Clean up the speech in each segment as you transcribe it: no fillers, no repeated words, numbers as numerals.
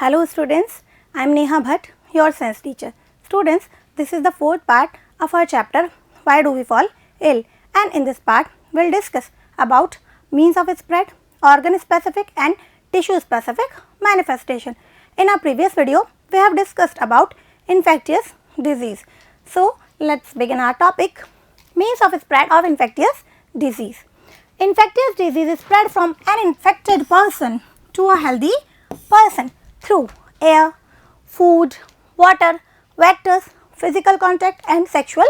Hello students, I am Neha Bhatt, your science teacher. Students, this is the fourth part of our chapter Why Do We Fall Ill, and in this part we will discuss about means of spread, organ specific and tissue specific manifestation. In our previous video, we have discussed about infectious disease. So, let's begin our topic, means of spread of infectious disease. Infectious disease is spread from an infected person to a healthy person through air, food, water, vectors, physical contact and sexual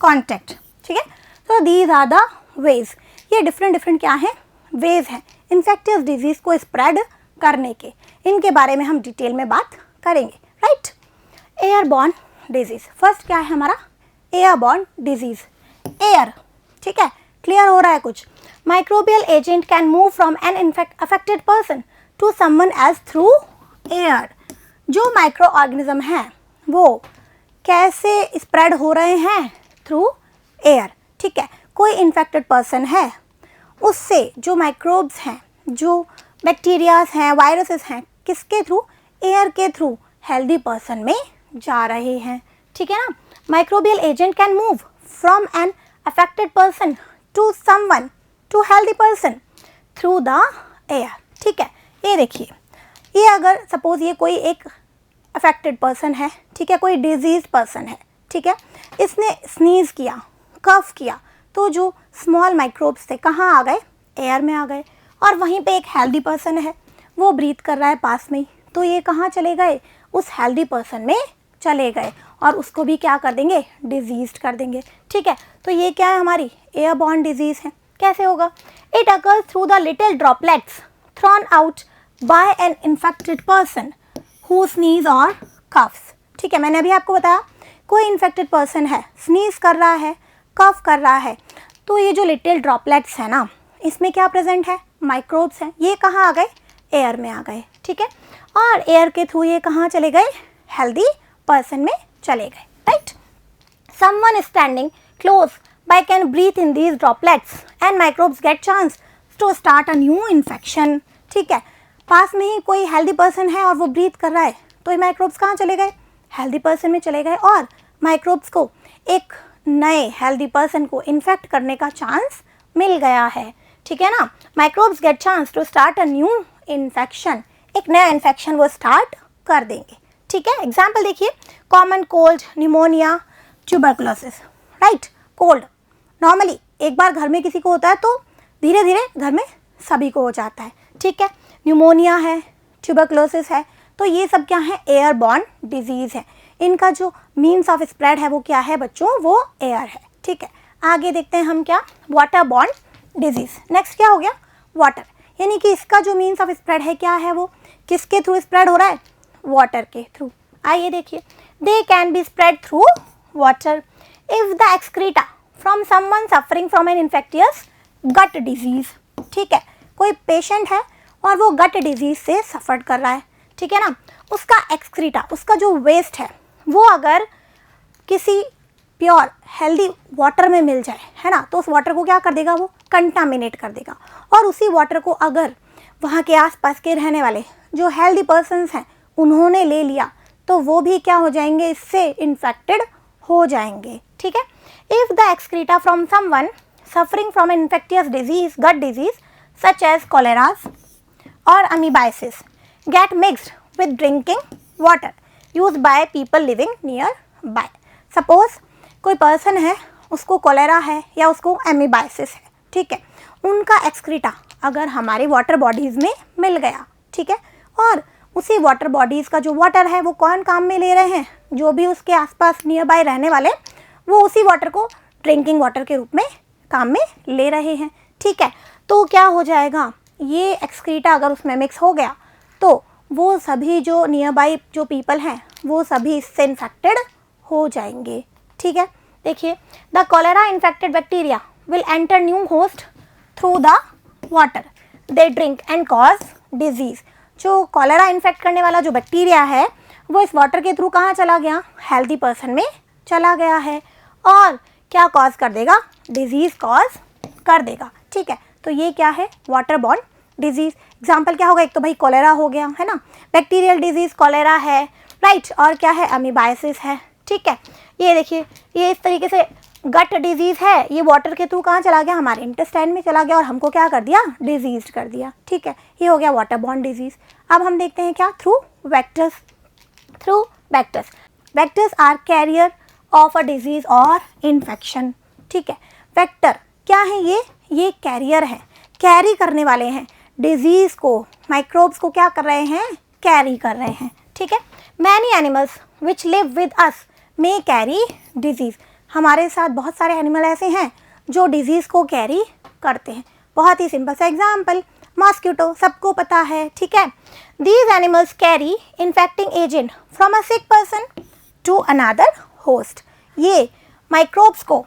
contact. ठीक है, so these are the ways. ये different क्या है, ways हैं infectious disease को spread करने के. इनके बारे में हम डिटेल में बात करेंगे. Right, airborne disease. फर्स्ट क्या है हमारा, एयरबॉर्न डिजीज. एयर, ठीक है, क्लियर हो रहा है कुछ. Microbial agent can move from an affected person to someone else through air. जो माइक्रो ऑर्गेनिज्म हैं वो कैसे स्प्रेड हो रहे हैं, थ्रू एयर. ठीक है, कोई इन्फेक्टेड पर्सन है, उससे जो माइक्रोब्स हैं, जो बैक्टीरियाज हैं, वायरसेस हैं, किसके थ्रू, एयर के थ्रू हेल्दी पर्सन में जा रहे हैं. ठीक है ना. Microbial agent can move from an affected person to someone, to healthy person through the air. ठीक है, ये देखिए, ये अगर सपोज ये कोई एक अफेक्टेड पर्सन है, ठीक है, कोई डिजीज पर्सन है, ठीक है, इसने स्नीज किया, कफ किया, तो जो स्मॉल माइक्रोब्स थे कहाँ आ गए, एयर में आ गए. और वहीं पे एक हेल्दी पर्सन है, वो ब्रीथ कर रहा है पास में ही, तो ये कहाँ चले गए, उस हेल्दी पर्सन में चले गए और उसको भी क्या कर देंगे, डिजीज कर देंगे. ठीक है, तो ये क्या है, हमारी एयरबॉर्न डिजीज है. कैसे होगा, it occurs through the little droplets thrown out by an infected person who sneeze और कफ्स. ठीक है, मैंने अभी आपको बताया कोई इन्फेक्टेड पर्सन है, स्नीज कर रहा है, कफ कर रहा है, तो ये जो लिटिल ड्रॉपलेट्स है ना, इसमें क्या प्रेजेंट है, माइक्रोब्स हैं. ये कहाँ आ गए, एयर में आ गए. ठीक है, और एयर के थ्रू ये कहाँ चले गए, हेल्दी पर्सन में चले गए. Right, someone standing close by can breathe in these droplets and microbes get chance to start a new infection. ठीक है, पास में ही कोई हेल्दी पर्सन है और वो ब्रीथ कर रहा है, तो ये माइक्रोब्स कहाँ चले गए, हेल्दी पर्सन में चले गए और माइक्रोब्स को एक नए हेल्दी पर्सन को इन्फेक्ट करने का चांस मिल गया है. ठीक है ना. Microbes get chance to start a new infection, एक नया इन्फेक्शन वो स्टार्ट कर देंगे. ठीक है, एग्जाम्पल देखिए, common cold, pneumonia, tuberculosis. Right, cold normally एक बार घर में किसी को होता है तो धीरे धीरे घर में सभी को हो जाता है. ठीक है, न्यूमोनिया है, ट्यूबरकुलोसिस है, तो ये सब क्या है, एयरबॉर्न डिजीज़ है. इनका जो मीन्स ऑफ स्प्रेड है वो क्या है बच्चों, वो एयर है. ठीक है, आगे देखते हैं हम क्या, वाटरबॉर्न डिजीज़. नेक्स्ट क्या हो गया, वाटर, यानी कि इसका जो मीन्स ऑफ स्प्रेड है क्या है, वो किसके थ्रू स्प्रेड हो रहा है, वाटर के थ्रू. आइए देखिए, they can be spread through water if the excreta from someone suffering from an infectious gut disease. ठीक है, कोई पेशेंट है और वो गट डिजीज से सफ़र कर रहा है. ठीक है ना, उसका एक्सक्रीटा, उसका जो वेस्ट है, वो अगर किसी प्योर हेल्दी वाटर में मिल जाए, है ना, तो उस वाटर को क्या कर देगा, वो कंटामिनेट कर देगा. और उसी वाटर को अगर वहाँ के आसपास के रहने वाले जो हेल्दी पर्सन्स हैं उन्होंने ले लिया, तो वो भी क्या हो जाएंगे, इससे इन्फेक्टेड हो जाएंगे. ठीक है, if the excreta from someone suffering from an infectious disease, gut disease such as cholera or amoebiasis get mixed with drinking water used by people living nearby. Suppose कोई पर्सन है, उसको कोलेरा है या उसको एमीबाइसिस है. ठीक है, उनका एक्सक्रीटा अगर हमारे वाटर बॉडीज़ में मिल गया, ठीक है, और उसी वाटर बॉडीज़ का जो वाटर है वो कौन काम में ले रहे हैं, जो भी उसके आसपास नियर बाय रहने वाले, वो उसी वाटर को ड्रिंकिंग वाटर के रूप में काम में ले रहे हैं. ठीक है, तो क्या हो जाएगा, ये एक्सक्रीटा अगर उसमें मिक्स हो गया तो वो सभी जो नियर बाई जो पीपल हैं वो सभी इससे इन्फेक्टेड हो जाएंगे. ठीक है, देखिए, the cholera infected bacteria will enter new host through the water they drink and cause disease. जो कॉलेरा इन्फेक्ट करने वाला जो बैक्टीरिया है वो इस वाटर के थ्रू कहाँ चला गया, हेल्दी पर्सन में चला गया है और क्या कॉज कर देगा, डिजीज़ कॉज कर देगा. ठीक है, तो ये क्या है, वाटरबॉर्न डिजीज़। एग्जाम्पल क्या होगा, एक तो भाई कॉलेरा हो गया है ना, बैक्टीरियल डिजीज़ कॉलेरा है, राइट, और क्या है, अमीबाइसिस है, ठीक है। ये देखिए, ये इस तरीके से गट डिजीज़ है, ये वाटर के थ्रू कहाँ चला गया, हमारे इंटेस्टाइन में चला गया और हमको क्या कर दिया, डिजीज कर दिया, ठीक है। ये हो गया वाटर बॉर्न डिजीज़। अब हम देखते हैं क्या, through vectors. Through vectors, vectors are carrier of a disease और इन्फेक्शन, ठीक है। वेक्टर क्या है, ये कैरियर है, कैरी करने वाले हैं, डिजीज़ को, माइक्रोब्स को क्या कर रहे हैं, कैरी कर रहे हैं, ठीक है। Many animals which live with us may carry disease, हमारे साथ बहुत सारे एनिमल ऐसे हैं जो डिजीज़ को कैरी करते हैं। बहुत ही सिंपल सा एग्जाम्पल, मॉस्किटो, सबको पता है, ठीक है। These animals carry infecting agent from a sick person to another host, ये माइक्रोब्स को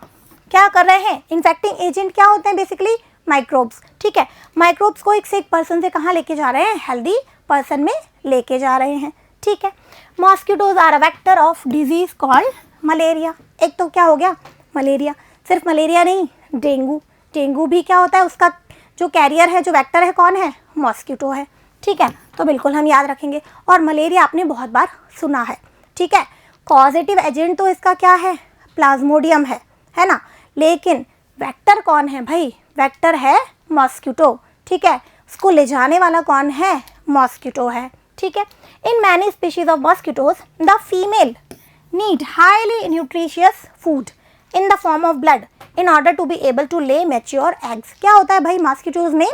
क्या कर रहे हैं, इन्फेक्टिंग एजेंट क्या होते हैं, बेसिकली माइक्रोब्स, ठीक है। माइक्रोब्स को एक सिक पर्सन से कहाँ लेके जा रहे हैं, हेल्दी पर्सन में लेके जा रहे हैं, ठीक है। Mosquitoes are a vector of disease called malaria, एक तो क्या हो गया, मलेरिया, सिर्फ मलेरिया नहीं, डेंगू, डेंगू भी क्या होता है, उसका जो कैरियर है, जो वेक्टर है, कौन है, मॉस्किटो है, ठीक है। तो बिल्कुल हम याद रखेंगे। और मलेरिया आपने बहुत बार सुना है, ठीक है। कॉजेटिव एजेंट तो इसका क्या है, प्लाज्मोडियम है ना, लेकिन वेक्टर कौन है भाई, वेक्टर है मॉस्किटो, ठीक है। उसको ले जाने वाला कौन है, मॉस्किटो है, ठीक है। इन many species of mosquitoes the female need highly nutritious food in the form of blood in order to be able to lay mature eggs। क्या होता है भाई, मॉस्किटोज में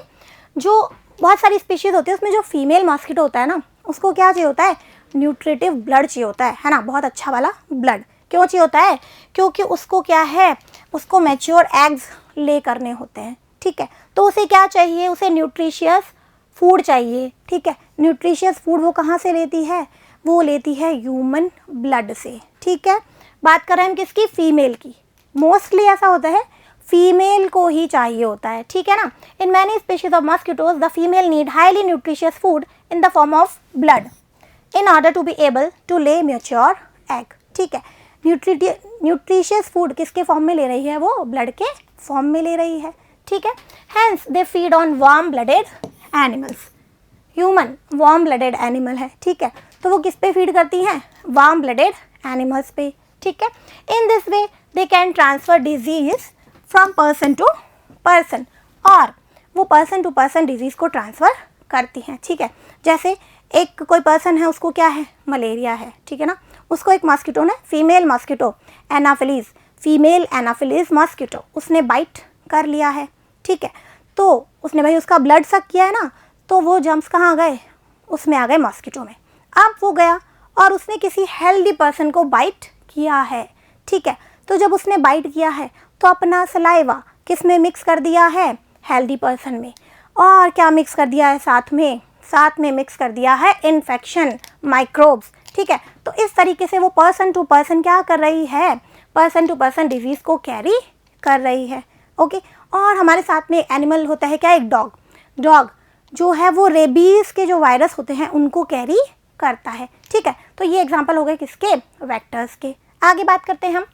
जो बहुत सारी स्पीशीज़ होती है, उसमें जो फीमेल मॉस्किटो होता है ना, उसको क्या चाहिए होता है, न्यूट्रिटिव ब्लड चाहिए होता है ना, बहुत अच्छा वाला ब्लड। क्यों चाहिए होता है, क्योंकि उसको क्या है, उसको मैच्योर एग्स ले करने होते हैं, ठीक है। तो उसे क्या चाहिए, उसे न्यूट्रिशियस फूड चाहिए, ठीक है। न्यूट्रिशियस फूड वो कहाँ से लेती है, वो लेती है ह्यूमन ब्लड से, ठीक है। बात कर रहे हैं हम किसकी, फीमेल की। मोस्टली ऐसा होता है फीमेल को ही चाहिए होता है, ठीक है ना। In many species of mosquitoes the female need highly nutritious food in the form of blood in order to be able to lay mature egg, ठीक है। न्यूट्रिशियस फूड किसके फॉर्म में ले रही है, वो ब्लड के फॉर्म में ले रही है, ठीक है। Hence they feed on warm blooded animals, human warm blooded animal है, ठीक है। तो वो किस पे फीड करती हैं, वार्म ब्लडेड एनिमल्स पे, ठीक है। In this way they can transfer disease from person to person, और वो पर्सन टू पर्सन डिजीज़ को ट्रांसफ़र करती हैं, ठीक है। जैसे एक कोई पर्सन है, उसको क्या है, मलेरिया है, ठीक है ना, उसको एक मॉस्किटो ने, female mosquito Anopheles, female Anopheles mosquito, उसने बाइट कर लिया है, ठीक है। तो उसने भाई उसका ब्लड सक किया है ना, तो वो जम्स कहाँ आ गए, उसमें आ गए मॉस्किटो में। अब वो गया और उसने किसी हेल्दी पर्सन को बाइट किया है, ठीक है। तो जब उसने बाइट किया है तो अपना सलाइवा किस में मिक्स कर दिया है, हेल्दी पर्सन में, और क्या मिक्स कर दिया है साथ में मिक्स कर दिया है इन्फेक्शन माइक्रोब्स, ठीक है। तो इस तरीके से वो पर्सन टू पर्सन क्या कर रही है, पर्सन टू पर्सन डिजीज़ को कैरी कर रही है, ओके। और हमारे साथ में एनिमल होता है क्या, एक डॉग जो है वो रेबीज़ के जो वायरस होते हैं उनको कैरी करता है, ठीक है। तो ये एग्जांपल हो गए किसके, वेक्टर्स के। आगे बात करते हैं हम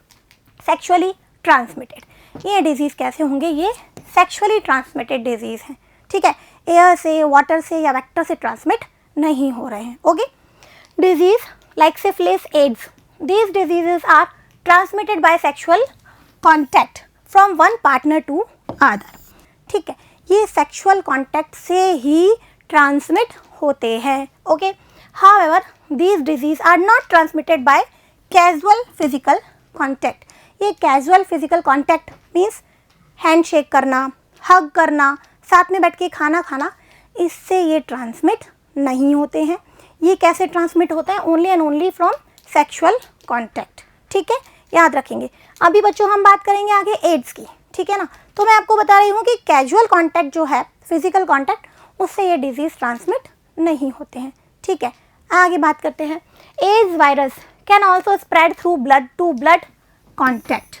सेक्सुअली ट्रांसमिटेड। ये डिजीज़ कैसे होंगे, ये सेक्सुअली ट्रांसमिटेड डिजीज़ हैं, ठीक है। एयर से, वाटर से या वेक्टर से ट्रांसमिट नहीं हो रहे हैं, okay. Disease like syphilis, AIDS, these diseases are transmitted by sexual contact from one partner to other, ठीक है। ये सेक्सुअल कॉन्टैक्ट से ही ट्रांसमिट होते हैं, okay. However these disease are not transmitted by casual physical contact. ये casual physical contact means handshake करना, hug करना, साथ में बैठ के खाना खाना, इससे ये ट्रांसमिट नहीं होते हैं। ये कैसे ट्रांसमिट होते हैं, only and only from sexual contact, ठीक है, याद रखेंगे। अभी बच्चों हम बात करेंगे आगे एड्स की, ठीक है ना। तो मैं आपको बता रही हूँ कि कैजुअल कॉन्टैक्ट जो है, फिजिकल कॉन्टैक्ट, उससे ये डिजीज़ ट्रांसमिट नहीं होते हैं, ठीक है। आगे बात करते हैं, AIDS virus can also spread through blood to blood contact.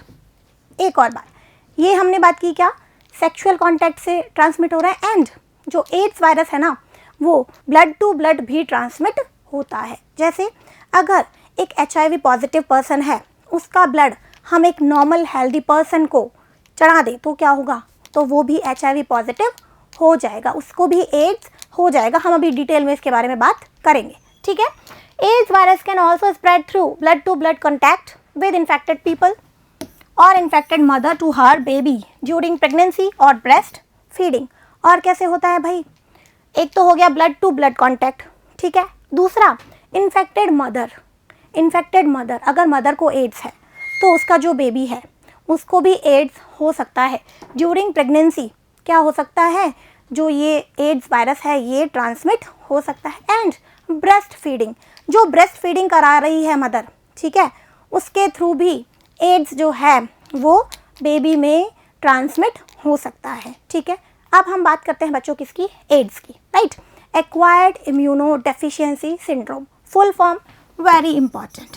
एक और बात, ये हमने बात की क्या, सेक्सुअल कॉन्टैक्ट से ट्रांसमिट हो रहा है, एंड जो एड्स वायरस है ना, वो ब्लड टू ब्लड भी ट्रांसमिट होता है। जैसे अगर एक HIV पॉजिटिव पर्सन है, उसका ब्लड हम एक नॉर्मल हेल्दी पर्सन को चढ़ा दें तो क्या होगा, तो वो भी HIV पॉजिटिव हो जाएगा, उसको भी एड्स हो जाएगा। हम अभी डिटेल में इसके बारे में बात करेंगे, ठीक है। AIDS virus can also spread through blood to blood contact with infected people और infected mother to her baby during pregnancy और ब्रेस्ट फीडिंग। और कैसे होता है भाई, एक तो हो गया ब्लड टू ब्लड कॉन्टैक्ट, ठीक है। दूसरा इन्फेक्टेड मदर, अगर मदर को एड्स है तो उसका जो बेबी है उसको भी एड्स हो सकता है ड्यूरिंग प्रेगनेंसी। क्या हो सकता है, जो ये एड्स वायरस है ये ट्रांसमिट हो सकता है। एंड ब्रेस्ट फीडिंग, जो ब्रेस्ट फीडिंग करा रही है मदर, ठीक है, उसके थ्रू भी एड्स जो है वो बेबी में ट्रांसमिट हो सकता है, ठीक है। अब हम बात करते हैं बच्चों किसकी, एड्स की, right. Acquired immuno deficiency syndrome, full form very important.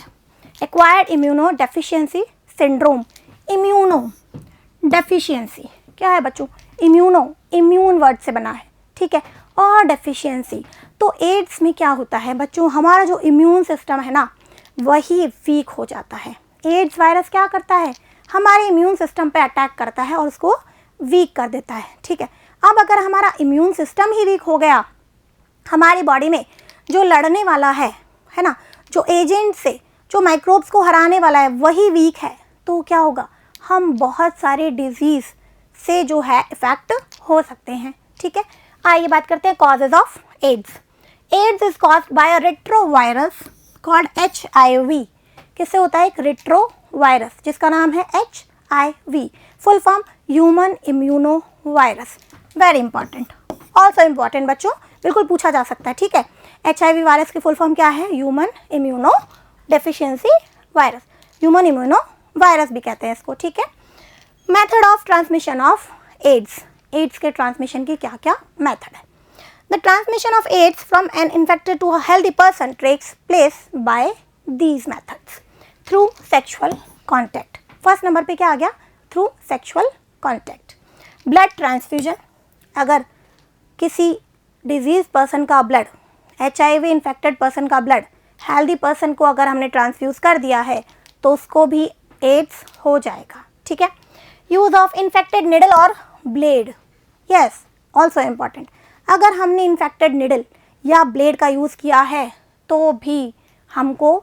Acquired immuno deficiency syndrome, immuno deficiency क्या है बच्चों, इम्यून वर्ड से बना है, ठीक है, और डेफिशिएंसी। तो एड्स में क्या होता है बच्चों, हमारा जो इम्यून सिस्टम है ना वही वीक हो जाता है। एड्स वायरस क्या करता है, हमारे इम्यून सिस्टम पे अटैक करता है और उसको वीक कर देता है, ठीक है। अब अगर हमारा इम्यून सिस्टम ही वीक हो गया, हमारी बॉडी में जो लड़ने वाला है ना, जो एजेंट से जो माइक्रोब्स को हराने वाला है वही वीक है, तो क्या होगा, हम बहुत सारे डिजीज़ से जो है इफेक्ट हो सकते हैं, ठीक है। आइए बात करते हैं causes of AIDS. AIDS is caused by a retrovirus called HIV। किससे होता है, एक रेट्रोवायरस जिसका नाम है HIV, full form human immuno virus. Very important, also important बच्चों, बिल्कुल पूछा जा सकता है, ठीक है। HIV वायरस की फुल फॉर्म क्या है, human immuno deficiency virus, human immuno virus भी कहते हैं इसको, ठीक है। Method of transmission of AIDS, AIDS के ट्रांसमिशन की क्या क्या मेथड है। The transmission of AIDS from an infected to a healthy person takes place by these methods through sexual contact. First number पे क्या आ गया, through sexual contact. Blood transfusion, अगर किसी डिजीज पर्सन का ब्लड, HIV इन्फेक्टेड पर्सन का blood healthy person को अगर हमने ट्रांसफ्यूज़ कर दिया है तो उसको भी एड्स हो जाएगा, ठीक है। यूज़ ऑफ इन्फेक्टेड निडल और ब्लेड, यस ऑल्सो इम्पॉर्टेंट। अगर हमने इन्फेक्टेड निडल या ब्लेड का यूज़ किया है तो भी हमको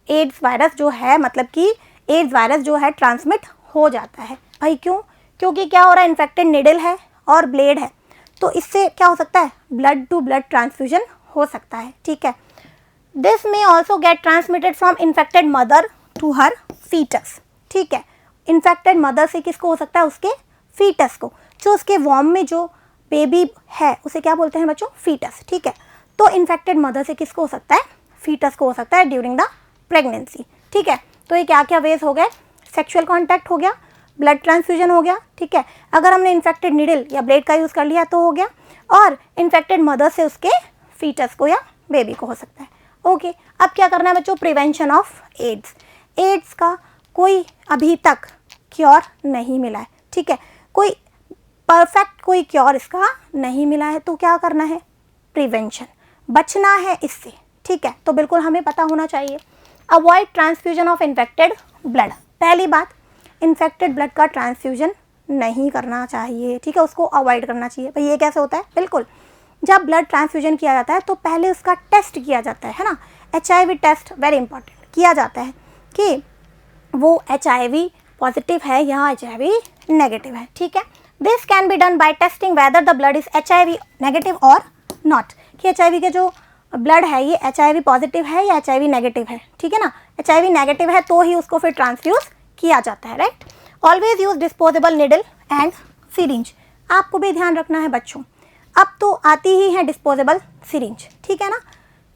एड्स वायरस जो है, मतलब कि एड्स वायरस जो है ट्रांसमिट हो जाता है। भाई क्यों, क्योंकि क्या हो रहा है, इन्फेक्टेड निडल है और ब्लेड है, तो इससे क्या हो सकता है, ब्लड टू ब्लड ट्रांसफ्यूजन हो सकता है, ठीक है। This may also get transmitted from infected mother to her foetus, ठीक है। इन्फेक्टेड मदर से किसको हो सकता है, उसके फीटस को, जो उसके वॉर्म में जो बेबी है उसे क्या बोलते हैं बच्चों, फीटस, ठीक है। तो इन्फेक्टेड मदर से किसको हो सकता है, फीटस को हो सकता है ड्यूरिंग द प्रेगनेंसी, ठीक है। तो ये क्या क्या वेज हो गए, सेक्सुअल कॉन्टैक्ट हो गया, ब्लड ट्रांसफ्यूजन हो गया, ठीक है। अगर हमने इन्फेक्टेड निडल या ब्लेड का यूज़ कर लिया तो हो गया, और इन्फेक्टेड मदर से उसके फीटस को या बेबी को हो सकता है, ओके। अब क्या करना है बच्चों, प्रिवेंशन ऑफ एड्स। एड्स का कोई अभी तक क्योर नहीं मिला है, ठीक है, कोई परफेक्ट कोई क्योर इसका नहीं मिला है, तो क्या करना है, प्रिवेंशन, बचना है इससे, ठीक है। तो बिल्कुल हमें पता होना चाहिए। Avoid transfusion of infected blood, पहली बात, इन्फेक्टेड ब्लड का ट्रांसफ्यूजन नहीं करना चाहिए, ठीक है, उसको अवॉइड करना चाहिए। भाई ये कैसे होता है, बिल्कुल जब ब्लड ट्रांसफ्यूजन किया जाता है तो पहले उसका टेस्ट किया जाता है ना, HIV टेस्ट, वेरी इंपॉर्टेंट, किया जाता है कि वो HIV पॉजिटिव है या HIV नेगेटिव है, ठीक है। This can be done by testing whether the blood is HIV negative और नॉट, कि HIV के जो ब्लड है ये HIV पॉजिटिव है या HIV नेगेटिव है, ठीक है ना। HIV नेगेटिव है तो ही उसको फिर ट्रांसफ्यूज किया जाता है, right. Always use disposable needle and syringe, आपको भी ध्यान रखना है बच्चों, अब तो आती ही है डिस्पोजेबल सिरिंज, ठीक है ना।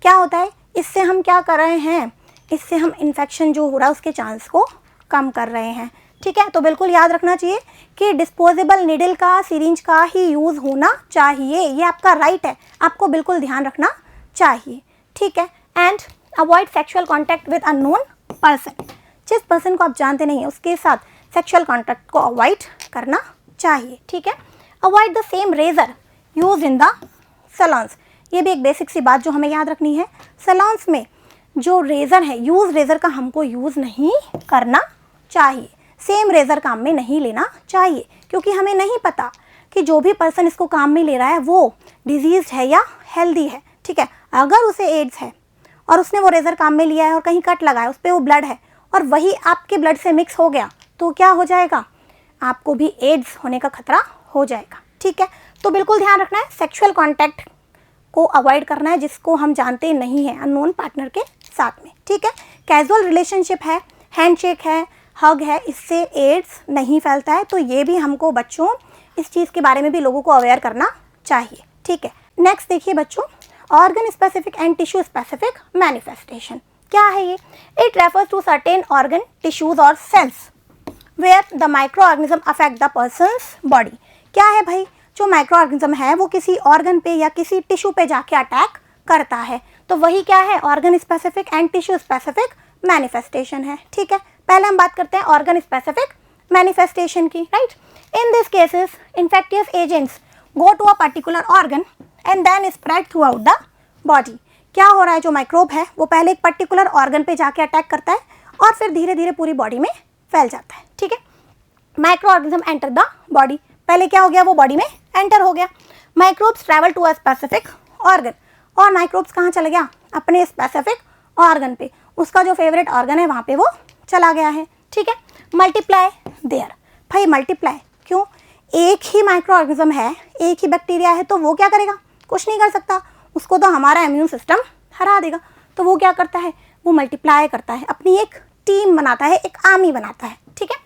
क्या होता है, इससे हम क्या कर रहे हैं, इससे हम इन्फेक्शन जो हो रहा है उसके चांस को कम कर रहे हैं, ठीक है। तो बिल्कुल याद रखना चाहिए कि डिस्पोजेबल निडल का, सिरिंज का ही यूज़ होना चाहिए, ये आपका राइट है, आपको बिल्कुल ध्यान रखना चाहिए, ठीक है। And avoid sexual contact with unknown person, जिस पर्सन को आप जानते नहीं हैं उसके साथ सेक्शुअल कॉन्टैक्ट को अवॉइड करना चाहिए, ठीक है। Avoid the same razor use in the salons, ये भी एक बेसिक सी बात जो हमें याद रखनी है। सैलून्स में जो रेज़र है, यूज़ रेज़र का हमको यूज़ नहीं करना चाहिए, सेम रेज़र काम में नहीं लेना चाहिए, क्योंकि हमें नहीं पता कि जो भी पर्सन इसको काम में ले रहा है वो डिजीज है या हेल्दी है, ठीक है। अगर उसे एड्स है और उसने वो रेज़र काम में लिया है और कहीं कट लगा है, उस पर वो ब्लड है और वही आपके ब्लड से मिक्स हो गया, तो क्या हो जाएगा, आपको भी एड्स होने का खतरा हो जाएगा, ठीक है। तो बिल्कुल ध्यान रखना है, सेक्सुअल कॉन्टैक्ट को अवॉइड करना है जिसको हम जानते नहीं हैं अननोन पार्टनर के साथ में, ठीक है। कैजुअल रिलेशनशिप है, हैंडशेक है, हग है, इससे एड्स नहीं फैलता है। तो ये भी हमको बच्चों इस चीज़ के बारे में भी लोगों को अवेयर करना चाहिए, ठीक है। नेक्स्ट देखिए बच्चों, organ specific and tissue specific manifestation क्या है ये? It refers to certain organ, tissues और cells where the microorganism affect the person's body. क्या है भाई, जो माइक्रो ऑर्गेनिज्म है वो किसी ऑर्गन पे या किसी टिश्यू पे जाके अटैक करता है, तो वही क्या है, organ specific and tissue specific manifestation है, ठीक है। पहले हम बात करते हैं ऑर्गन स्पेसिफिक मैनिफेस्टेशन की, right. In this cases infectious agents go to a particular organ and then spread throughout the body. क्या हो रहा है, जो माइक्रोब है वो पहले एक पर्टिकुलर ऑर्गन पे जाके अटैक करता है और फिर धीरे धीरे पूरी बॉडी में फैल जाता है, ठीक है। Micro organism enter the body, पहले क्या हो गया, वो बॉडी में एंटर हो गया। Microbes travel to a specific organ, और माइक्रोब्स कहाँ चला गया, अपने स्पेसिफिक ऑर्गन पे, उसका जो फेवरेट ऑर्गन है वहाँ पे वो चला गया है, ठीक है। मल्टीप्लाई देयर, भाई मल्टीप्लाई क्यों, एक ही माइक्रो ऑर्गेनिज्म है, एक ही बैक्टीरिया है, तो वो क्या करेगा, कुछ नहीं कर सकता, उसको तो हमारा इम्यून सिस्टम हरा देगा। तो वो क्या करता है, वो मल्टीप्लाई करता है, अपनी एक टीम बनाता है, एक आर्मी बनाता है, ठीक है।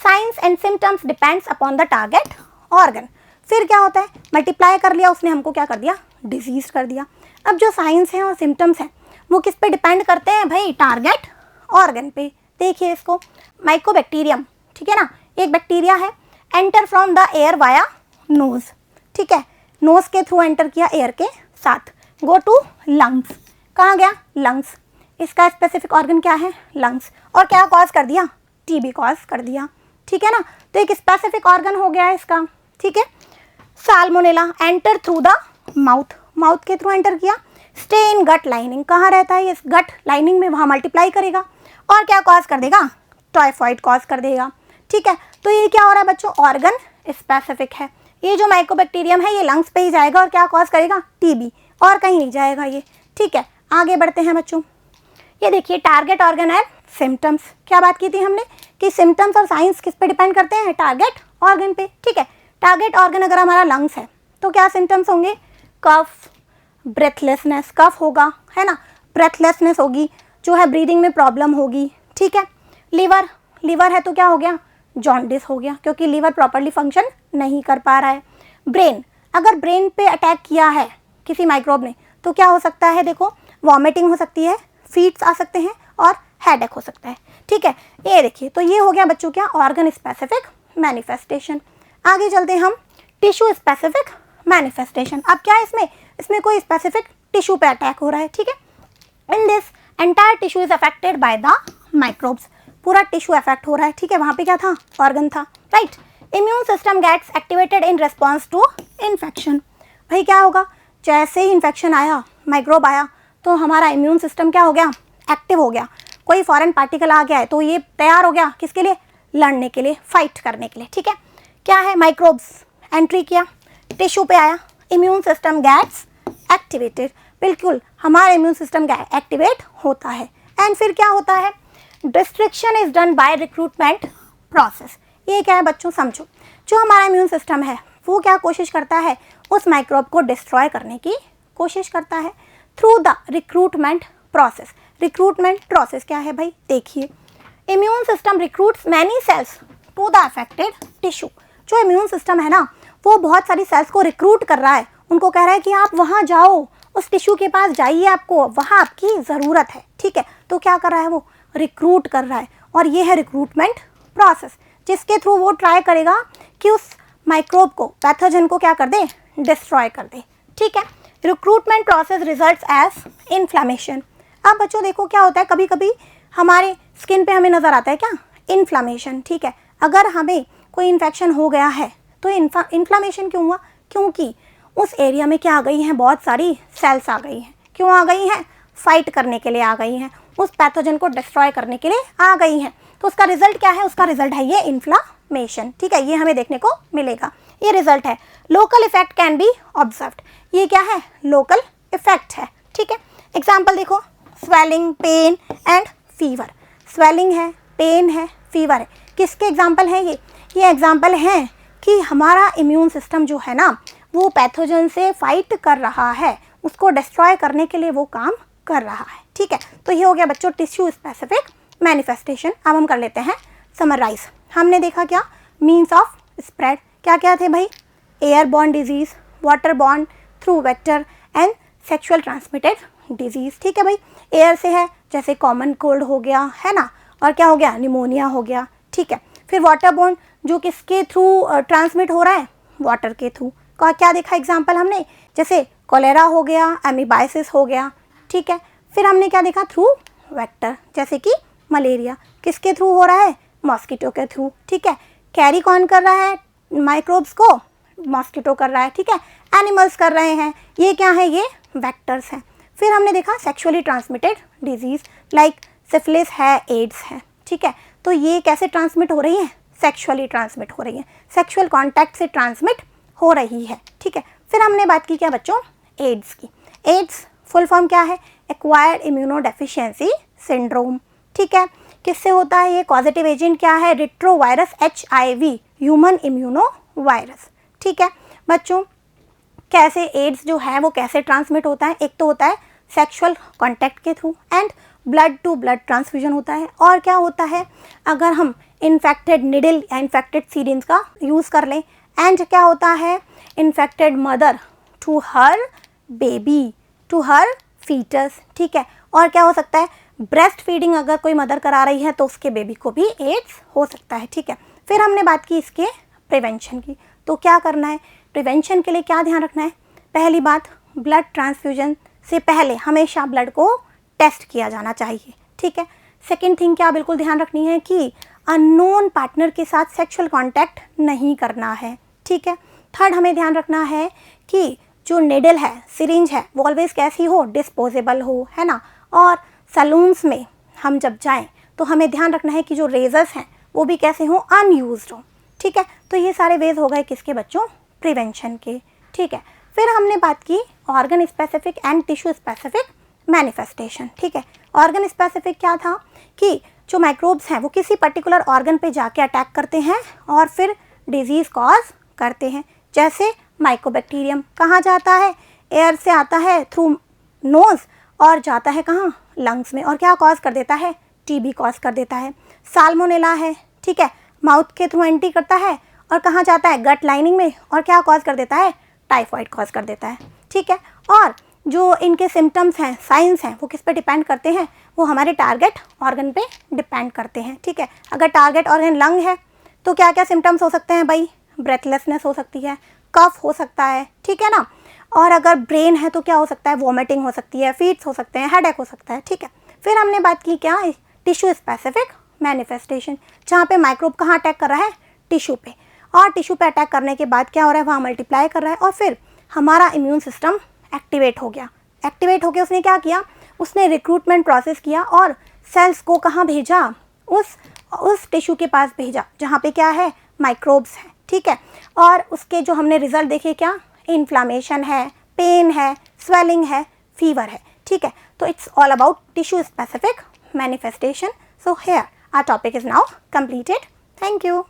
Science and symptoms depends upon the target organ. फिर क्या होता है, मल्टीप्लाई कर लिया उसने, हमको क्या कर दिया, डिजीज कर दिया। अब जो साइंस हैं और सिम्टम्स हैं वो किस पे डिपेंड करते हैं भाई, टारगेट ऑर्गन पे। देखिए इसको, माइकोबैक्टीरियम, ठीक है ना, एक बैक्टीरिया है, enter from the air via nose, ठीक है, नोज के थ्रू एंटर किया एयर के साथ, गो टू लंग्स, कहाँ गया, लंग्स, इसका स्पेसिफिक ऑर्गन क्या है, लंग्स, और क्या कॉज कर दिया, टीबी कॉज कर दिया, ठीक है ना। तो एक स्पेसिफिक ऑर्गन हो गया इसका, ठीक है। Salmonella enter through the mouth, mouth के थ्रू एंटर किया, स्टे इन गट लाइनिंग, कहाँ रहता है ये, गट लाइनिंग में, वहाँ मल्टीप्लाई करेगा और क्या कॉज कर देगा, टाइफाइड कॉज कर देगा, ठीक है। तो ये क्या हो रहा है बच्चों, ऑर्गन स्पेसिफिक है। ये जो माइकोबैक्टीरियम है ये लंग्स पे ही जाएगा और क्या कॉज करेगा, टीबी, और कहीं नहीं जाएगा ये, ठीक है। आगे बढ़ते हैं बच्चों, ये देखिए टारगेट ऑर्गन है, सिम्टम्स, क्या बात की थी हमने कि सिम्टम्स और साइंस किस पे डिपेंड करते हैं, टारगेट ऑर्गन पे, ठीक है। टारगेट ऑर्गन अगर हमारा लंग्स है तो क्या सिम्टम्स होंगे, कफ, ब्रेथलेसनेस, कफ होगा, है ना, ब्रेथलेसनेस होगी, जो है ब्रीदिंग में प्रॉब्लम होगी, ठीक है। लीवर, लीवर है तो क्या हो गया, जॉन्डिस हो गया, क्योंकि लीवर प्रॉपर्ली फंक्शन नहीं कर पा रहा है। ब्रेन, अगर ब्रेन पे अटैक किया है किसी माइक्रोब ने तो क्या हो सकता है, देखो वॉमिटिंग हो सकती है, फीट्स आ सकते हैं और हेडेक हो सकता है, ठीक है। ये देखिए, तो ये हो गया बच्चों क्या, ऑर्गन स्पेसिफिक मैनिफेस्टेशन। आगे चलते हैं हम, टिश्यू स्पेसिफिक मैनिफेस्टेशन। अब क्या है इसमें, इसमें कोई स्पेसिफिक टिश्यू पे अटैक हो रहा है, ठीक है। In this entire tissue is affected by the microbes, पूरा टिश्यू अफेक्ट हो रहा है, ठीक है। वहाँ पे क्या था, ऑर्गन था, right. Immune system gets activated in response to infection, भाई क्या होगा, जैसे ही इन्फेक्शन आया, माइक्रोब आया, तो हमारा इम्यून सिस्टम क्या हो गया, एक्टिव हो गया। कोई फॉरेन पार्टिकल आ गया है तो ये तैयार हो गया किसके लिए, लड़ने के लिए, फाइट करने के लिए, ठीक है। क्या है, माइक्रोब्स एंट्री किया, टिश्यू पे आया, इम्यून सिस्टम गेट्स एक्टिवेटेड, बिल्कुल हमारा इम्यून सिस्टम एक्टिवेट होता है। एंड फिर क्या होता है, destruction is done by recruitment process. ये क्या है बच्चों, समझो, जो हमारा इम्यून सिस्टम है वो क्या कोशिश करता है, उस माइक्रोब को डिस्ट्रॉय करने की कोशिश करता है through the recruitment process. Recruitment process क्या है भाई, देखिए, immune system recruits many cells to the affected tissue. जो इम्यून सिस्टम है ना वो बहुत सारी सेल्स को रिक्रूट कर रहा है, उनको कह रहा है कि आप वहाँ जाओ, उस टिश्यू के पास जाइए, आपको वहाँ आपकी ज़रूरत है, ठीक है। तो क्या कर रहा है, वो रिक्रूट कर रहा है, और ये है रिक्रूटमेंट प्रोसेस, जिसके थ्रू वो ट्राई करेगा कि उस माइक्रोब को, पैथोजन को क्या कर दे, डिस्ट्रॉय कर दे, ठीक है। Recruitment process results as inflammation. अब बच्चों देखो क्या होता है, कभी कभी हमारे स्किन पे हमें नज़र आता है क्या, इन्फ्लामेशन, ठीक है। अगर हमें कोई इन्फेक्शन हो गया है तो इन्फ्लामेशन क्यों हुआ, क्योंकि उस एरिया में क्या आ गई हैं, बहुत सारी सेल्स आ गई हैं। क्यों आ गई हैं, फाइट करने के लिए आ गई हैं, उस पैथोजन को डिस्ट्रॉय करने के लिए आ गई हैं। तो उसका रिजल्ट क्या है, उसका रिजल्ट है ये इन्फ्लामेशन, ठीक है, ये हमें देखने को मिलेगा। ये रिजल्ट है। Local effect can be observed, ये क्या है, लोकल इफेक्ट है, ठीक है। एग्जाम्पल देखो, swelling, pain and fever. Swelling है, पेन है, फीवर है, किसके एग्जाम्पल हैं ये एग्जाम्पल हैं कि हमारा इम्यून सिस्टम जो है ना वो पैथोजन से फाइट कर रहा है, उसको डिस्ट्रॉय करने के लिए वो काम कर रहा है, ठीक है। तो ये हो गया बच्चों टिश्यू स्पेसिफिक मैनिफेस्टेशन। अब हम कर लेते हैं समराइज। हमने देखा क्या, मीन्स ऑफ स्प्रेड क्या क्या थे भाई, airborne disease, water borne, through vector and sexual transmitted disease, ठीक है भाई। एयर से है जैसे कॉमन कोल्ड हो गया है ना, और क्या हो गया, निमोनिया हो गया, ठीक है। फिर वाटर बॉर्न जो किसके थ्रू ट्रांसमिट हो रहा है, वाटर के थ्रू का क्या देखा एग्जाम्पल हमने, जैसे कोलेरा हो गया, एमीबाइसिस हो गया, ठीक है। फिर हमने क्या देखा, थ्रू वेक्टर जैसे कि मलेरिया किसके थ्रू हो रहा है, मॉस्किटो के थ्रू, ठीक है। कैरी कौन कर रहा है माइक्रोब्स को, मॉस्किटो कर रहा है, ठीक है। एनिमल्स कर रहे हैं, ये क्या है, ये वेक्टर्स हैं। फिर हमने देखा sexually transmitted disease like syphilis है, एड्स है, ठीक है। तो ये कैसे ट्रांसमिट हो रही है, सेक्सुअली ट्रांसमिट हो रही है, सेक्सुअल कॉन्टैक्ट से ट्रांसमिट हो रही है, ठीक है। फिर हमने बात की क्या बच्चों, एड्स की। एड्स फुल फॉर्म क्या है, एक्वायर्ड इम्यूनोडेफिशिएंसी सिंड्रोम, ठीक है। किससे होता है ये, कॉजेटिव एजेंट क्या है, retrovirus HIV, human immuno virus, ठीक है। बच्चों कैसे एड्स जो है वो कैसे ट्रांसमिट होता है, एक तो होता है सेक्सुअल कॉन्टैक्ट के through and blood to blood transfusion होता है, और क्या होता है अगर हम इन्फेक्टेड निडल या इन्फेक्टेड सीरिंज का यूज़ कर लें, एंड क्या होता है infected mother to her baby, to her foetus, ठीक है। और क्या हो सकता है, ब्रेस्ट फीडिंग अगर कोई मदर करा रही है तो उसके बेबी को भी एड्स हो सकता है, ठीक है। फिर हमने बात की इसके प्रिवेंशन की, तो क्या करना है, प्रिवेंशन के लिए क्या ध्यान रखना है, पहली बात ब्लड ट्रांसफ्यूजन से पहले हमेशा ब्लड को टेस्ट किया जाना चाहिए, ठीक है। सेकेंड थिंग क्या बिल्कुल ध्यान रखनी है कि अननोन पार्टनर के साथ सेक्सुअल कॉन्टैक्ट नहीं करना है, ठीक है। थर्ड हमें ध्यान रखना है कि जो निडल है, सिरिंज है, वो ऑलवेज कैसी हो, डिस्पोजेबल हो, है ना। और सैलून्स में हम जब जाएं तो हमें ध्यान रखना है कि जो रेजर्स हैं वो भी कैसे हों, अनयूज्ड हो, ठीक है। तो ये सारे वेज हो गए किसके बच्चों, प्रिवेंशन के, ठीक है। फिर हमने बात की organ specific and tissue specific manifestation, ठीक है। ऑर्गन स्पेसिफिक क्या था कि जो माइक्रोब्स हैं वो किसी पर्टिकुलर ऑर्गन पे जाके अटैक करते हैं और फिर डिजीज़ कॉज करते हैं, जैसे माइकोबैक्टीरियम कहाँ जाता है, एयर से आता है थ्रू नोज़ और जाता है कहाँ, लंग्स में, और क्या कॉज कर देता है, TB कॉज कर देता है। साल्मोनेला है, ठीक है, माउथ के थ्रू एंट्री करता है और कहाँ जाता है, गट लाइनिंग में, और क्या कॉज कर देता है, टाइफॉइड कॉज कर देता है, ठीक है। और जो इनके सिम्टम्स हैं, साइंस हैं, वो किस पे डिपेंड करते हैं, वो हमारे टारगेट ऑर्गन पे डिपेंड करते हैं, ठीक है। अगर टारगेट ऑर्गन लंग है तो क्या क्या सिम्टम्स हो सकते हैं भाई, ब्रेथलेसनेस हो सकती है, कफ हो सकता है, ठीक है ना। और अगर ब्रेन है तो क्या हो सकता है, वॉमिटिंग हो सकती है, फीट्स हो सकते हैं, हेडेक हो सकता है, ठीक है। फिर हमने बात की क्या, टिश्यू स्पेसिफिक मैनिफेस्टेशन, जहाँ पे माइक्रोब कहाँ अटैक कर रहा है, टिश्यू पे, और टिश्यू पे अटैक करने के बाद क्या हो रहा है, वहाँ मल्टीप्लाई कर रहा है और फिर हमारा इम्यून सिस्टम एक्टिवेट हो गया। एक्टिवेट होकर उसने क्या किया, उसने रिक्रूटमेंट प्रोसेस किया और सेल्स को कहाँ भेजा, उस टिश्यू के पास भेजा जहाँ पे क्या है, माइक्रोब्स हैं, ठीक है। और उसके जो हमने रिजल्ट देखे क्या, इन्फ्लामेशन है, पेन है, स्वेलिंग है, फीवर है, ठीक है। तो it's all about tissue specific manifestation. So here our topic is now completed. Thank you.